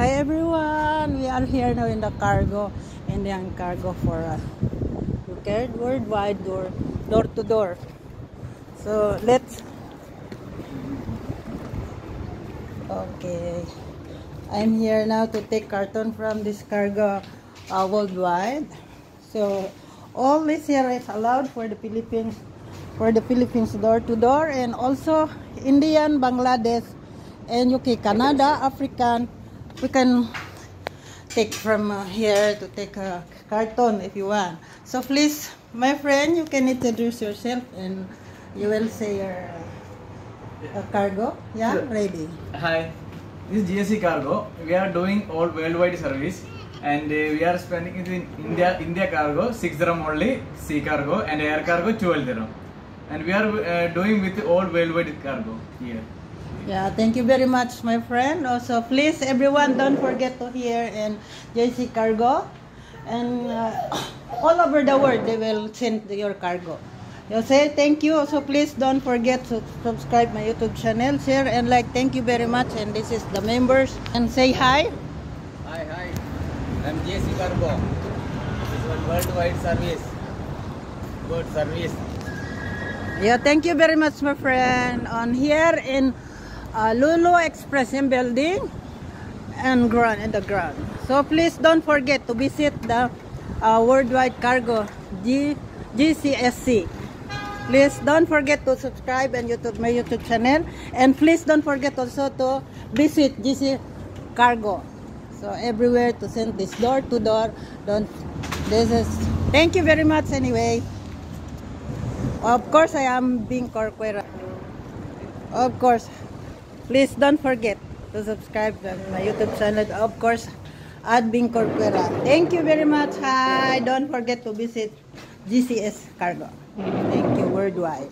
Hi everyone, we are here now in the cargo, Indian cargo for carried worldwide door to door. So okay, I'm here now to take carton from this cargo worldwide. So all this here is allowed for the Philippines, door to door, and also Indian, Bangladesh, and UK, Canada, African. We can take from here to take a carton if you want. So please, my friend, you can introduce yourself and you will say your cargo. Yeah, sure. Ready. Hi, this is GSC Cargo. We are doing all worldwide service, and we are spending in India cargo 6 dirham only, sea cargo, and air cargo 12 dirham. And we are doing with all worldwide cargo here. Yeah, thank you very much, my friend. Also, please, everyone, don't forget to hear in JC Cargo. And all over the world, they will send your cargo. You say thank you. Also, please don't forget to subscribe my YouTube channel, share, and like. Thank you very much. And this is the members. And say hi. Hi. I'm JC Cargo. This is one worldwide service. Good service. Yeah, thank you very much, my friend. On here in Lulu Expression building and the ground. So please don't forget to visit the worldwide cargo GCSC. Please don't forget to subscribe and my YouTube channel, and please don't forget also to visit GC Cargo. So everywhere to send this door to door. Thank you very much anyway. Of course, I am being Corquera. Of course. Please don't forget to subscribe to my YouTube channel. Of course, at Bing Corquera. Thank you very much. Hi. Don't forget to visit GCS Cargo. Thank you worldwide.